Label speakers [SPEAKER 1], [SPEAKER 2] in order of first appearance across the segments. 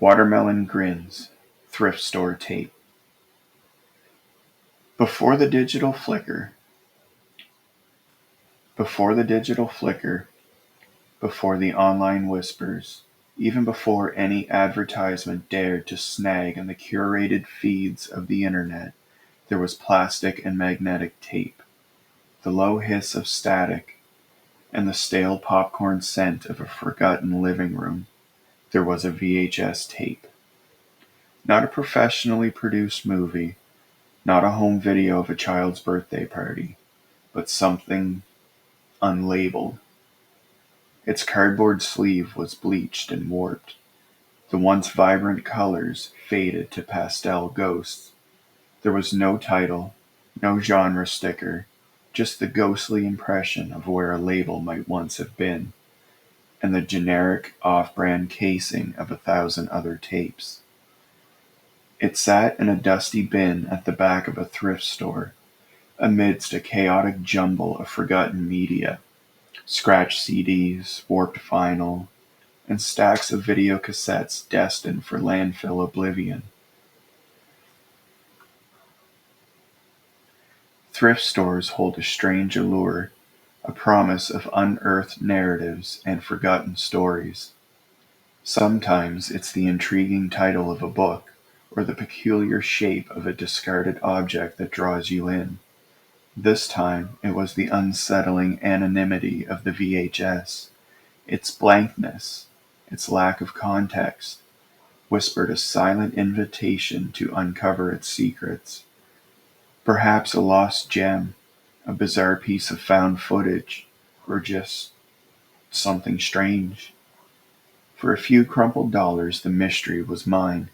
[SPEAKER 1] Watermelon Grins, Thrift Store Tape. Before the digital flicker, before the digital flicker, before the online whispers, even before any advertisement dared to snag in the curated feeds of the internet, there was plastic and magnetic tape, the low hiss of static, and the stale popcorn scent of a forgotten living room. There was a VHS tape. Not a professionally produced movie, not a home video of a child's birthday party, but something unlabeled. Its cardboard sleeve was bleached and warped. The once vibrant colors faded to pastel ghosts. There was no title, no genre sticker, just the ghostly impression of where a label might once have been, and the generic off-brand casing of 1,000 other tapes. It sat in a dusty bin at the back of a thrift store, amidst a chaotic jumble of forgotten media, scratched CDs, warped vinyl, and stacks of video cassettes destined for landfill oblivion. Thrift stores hold a strange allure, a promise of unearthed narratives and forgotten stories. Sometimes it's the intriguing title of a book, or the peculiar shape of a discarded object that draws you in. This time it was the unsettling anonymity of the VHS. Its blankness, its lack of context, whispered a silent invitation to uncover its secrets. Perhaps a lost gem, a bizarre piece of found footage, or just something strange. For a few crumpled dollars, the mystery was mine.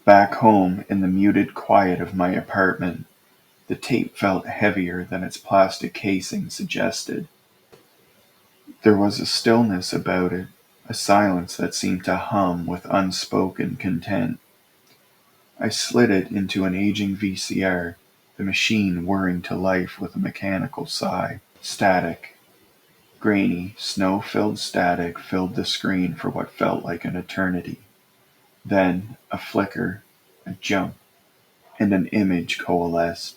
[SPEAKER 1] Back home, in the muted quiet of my apartment, the tape felt heavier than its plastic casing suggested. There was a stillness about it, a silence that seemed to hum with unspoken content. I slid it into an aging VCR, the machine whirring to life with a mechanical sigh. Static. Grainy, snow-filled static filled the screen for what felt like an eternity. Then, a flicker, a jump, and an image coalesced,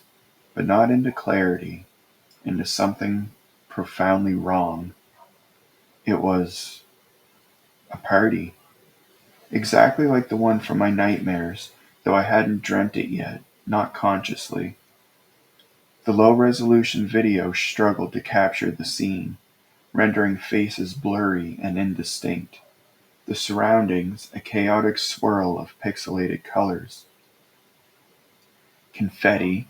[SPEAKER 1] but not into clarity, into something profoundly wrong. It was a party, exactly like the one from my nightmares, though I hadn't dreamt it yet, not consciously. The low-resolution video struggled to capture the scene, rendering faces blurry and indistinct. The surroundings, a chaotic swirl of pixelated colors. Confetti,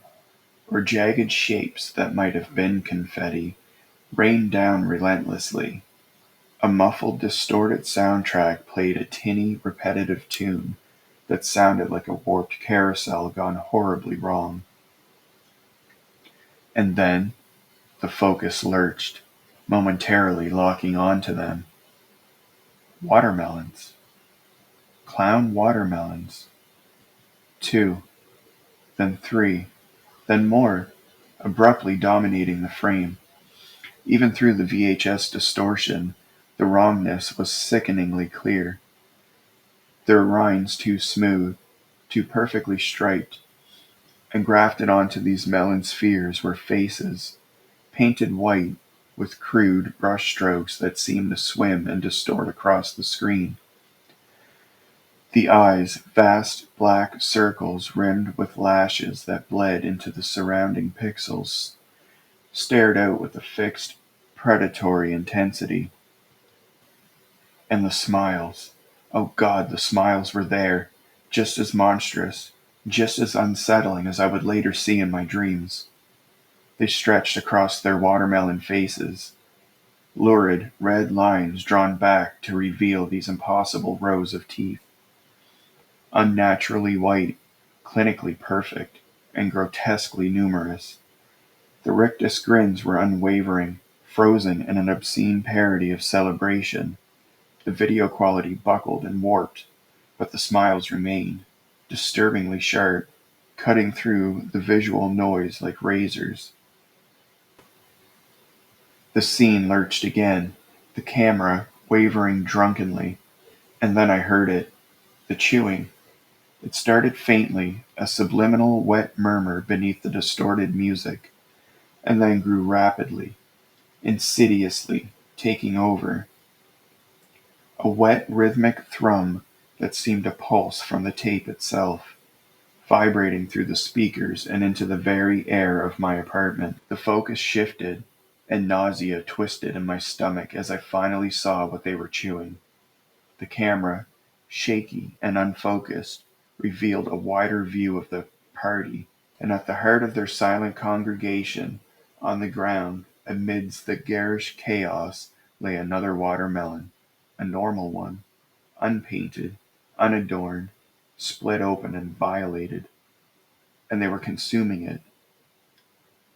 [SPEAKER 1] or jagged shapes that might have been confetti, rained down relentlessly. A muffled, distorted soundtrack played a tinny, repetitive tune that sounded like a warped carousel gone horribly wrong. And then, the focus lurched, momentarily locking onto them. Watermelons. Clown watermelons. 2, then 3, then more, abruptly dominating the frame. Even through the VHS distortion, the wrongness was sickeningly clear. Their rinds too smooth, too perfectly striped, and grafted onto these melon spheres were faces, painted white with crude brush strokes that seemed to swim and distort across the screen. The eyes, vast black circles rimmed with lashes that bled into the surrounding pixels, stared out with a fixed, predatory intensity. And the smiles. Oh God, the smiles were there, just as monstrous, just as unsettling as I would later see in my dreams. They stretched across their watermelon faces, lurid red lines drawn back to reveal these impossible rows of teeth. Unnaturally white, clinically perfect, and grotesquely numerous. The rictus grins were unwavering, frozen in an obscene parody of celebration. The video quality buckled and warped, but the smiles remained, disturbingly sharp, cutting through the visual noise like razors. The scene lurched again, the camera wavering drunkenly, And then I heard it, the chewing. It started faintly, a subliminal wet murmur beneath the distorted music, and then grew rapidly, insidiously, taking over. A wet rhythmic thrum that seemed to pulse from the tape itself, vibrating through the speakers and into the very air of my apartment. The focus shifted, and nausea twisted in my stomach as I finally saw what they were chewing. The camera, shaky and unfocused, revealed a wider view of the party, and at the heart of their silent congregation, on the ground, amidst the garish chaos, lay another watermelon, a normal one, unpainted, unadorned, split open and violated, and they were consuming it.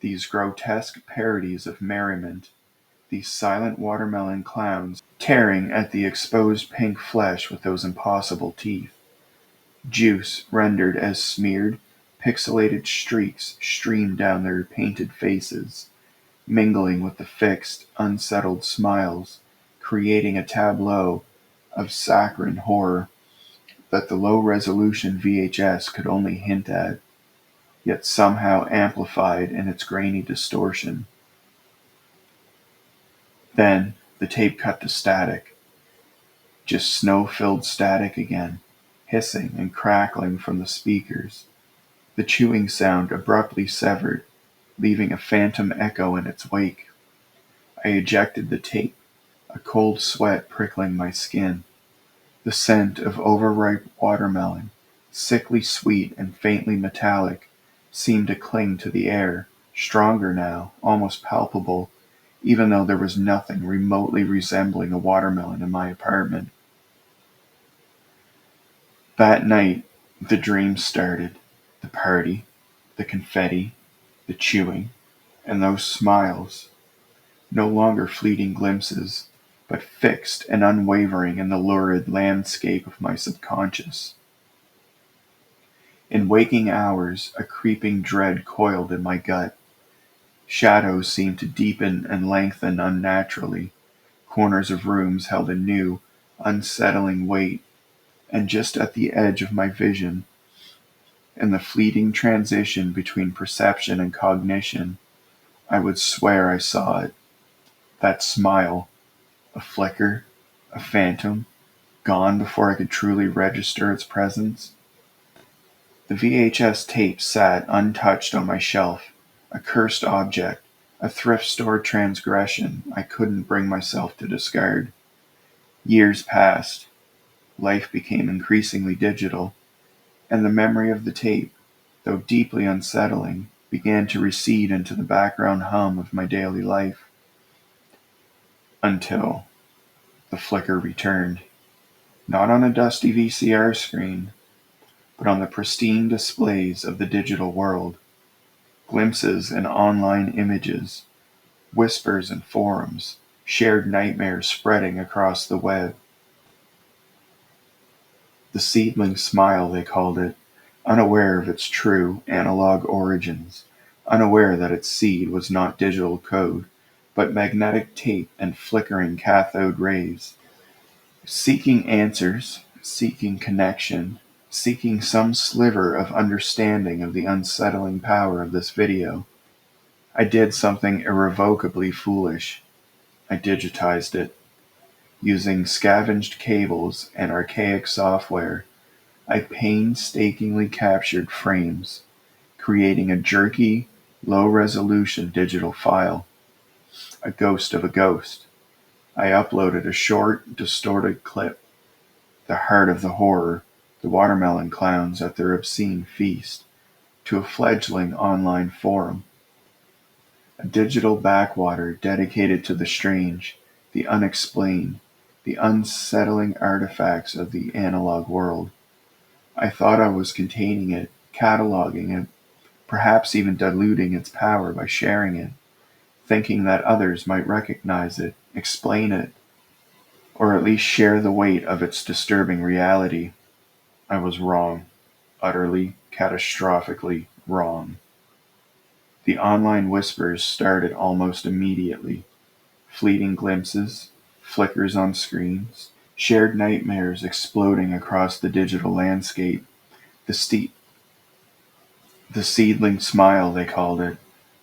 [SPEAKER 1] These grotesque parodies of merriment, these silent watermelon clowns tearing at the exposed pink flesh with those impossible teeth. Juice rendered as smeared, pixelated streaks streamed down their painted faces, mingling with the fixed, unsettled smiles, creating a tableau of saccharine horror that the low-resolution VHS could only hint at, yet somehow amplified in its grainy distortion. Then the tape cut to static, just snow-filled static again, hissing and crackling from the speakers. The chewing sound abruptly severed, leaving a phantom echo in its wake. I ejected the tape, a cold sweat prickling my skin. The scent of overripe watermelon, sickly sweet and faintly metallic, seemed to cling to the air, stronger now, almost palpable, even though there was nothing remotely resembling a watermelon in my apartment. That night, the dreams started. The party, the confetti, the chewing, and those smiles. No longer fleeting glimpses, but fixed and unwavering in the lurid landscape of my subconscious. In waking hours, a creeping dread coiled in my gut. Shadows seemed to deepen and lengthen unnaturally. Corners of rooms held a new, unsettling weight, and just at the edge of my vision, in the fleeting transition between perception and cognition, I would swear I saw it. That smile, a flicker, a phantom, gone before I could truly register its presence. The VHS tape sat untouched on my shelf, a cursed object, a thrift store transgression I couldn't bring myself to discard. Years passed, life became increasingly digital, and the memory of the tape, though deeply unsettling, began to recede into the background hum of my daily life. Until the flicker returned, not on a dusty VCR screen, but on the pristine displays of the digital world. Glimpses in online images, whispers in forums, shared nightmares spreading across the web. The seedling smile, they called it, unaware of its true analog origins, unaware that its seed was not digital code, but magnetic tape and flickering cathode rays. Seeking answers, seeking connection, seeking some sliver of understanding of the unsettling power of this video, I did something irrevocably foolish. I digitized it. Using scavenged cables and archaic software, I painstakingly captured frames, creating a jerky, low-resolution digital file, a ghost of a ghost. I uploaded a short, distorted clip, the heart of the horror, the watermelon clowns at their obscene feast, to a fledgling online forum, a digital backwater dedicated to the strange, the unexplained, the unsettling artifacts of the analog world. I thought I was containing it, cataloging it, perhaps even diluting its power by sharing it, thinking that others might recognize it, explain it, or at least share the weight of its disturbing reality. I was wrong, utterly, catastrophically wrong. The online whispers started almost immediately. Fleeting glimpses, flickers on screens, Shared nightmares exploding across the digital landscape. The, ste- the seedling smile, they called it,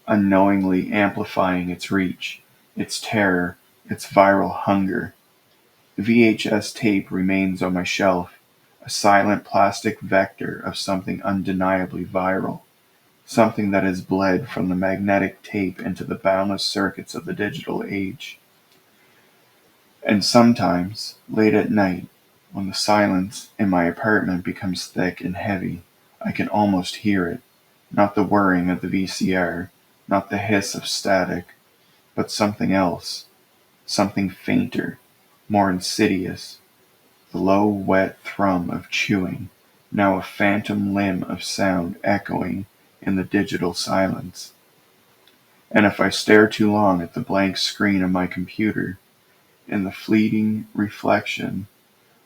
[SPEAKER 1] unknowingly amplifying its reach, its terror, its viral hunger. The VHS tape remains on my shelf, a silent plastic vector of something undeniably viral, something that has bled from the magnetic tape into the boundless circuits of the digital age. And sometimes, late at night, when the silence in my apartment becomes thick and heavy, I can almost hear it. Not the whirring of the VCR, not the hiss of static, but something else, something fainter, more insidious, the low, wet thrum of chewing, now a phantom limb of sound echoing in the digital silence. And if I stare too long at the blank screen of my computer, in the fleeting reflection,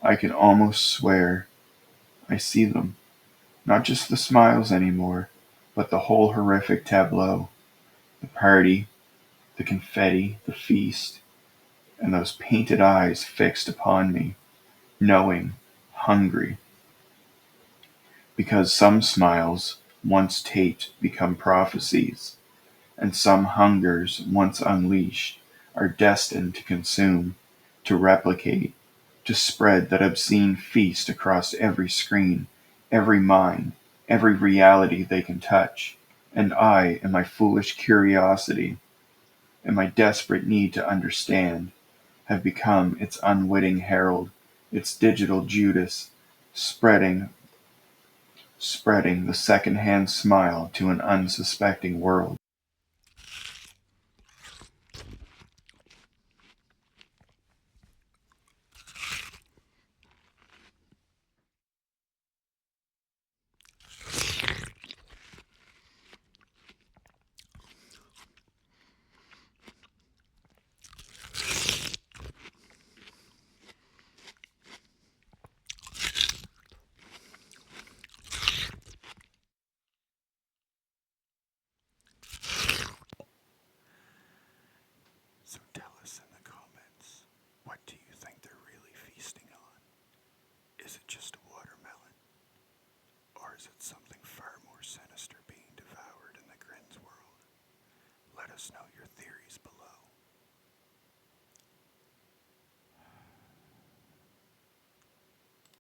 [SPEAKER 1] I can almost swear I see them. Not just the smiles anymore, but the whole horrific tableau. The party, the confetti, the feast, and those painted eyes fixed upon me, knowing, hungry. Because some smiles, once taped, become prophecies, and some hungers, once unleashed, are destined to consume, to replicate, to spread that obscene feast across every screen, every mind, every reality they can touch. And I, in my foolish curiosity, in my desperate need to understand, have become its unwitting herald, its digital Judas, spreading, spreading the second-hand smile to an unsuspecting world. So tell us in the comments, what do you think they're really feasting on? Is it just a watermelon? Or is it something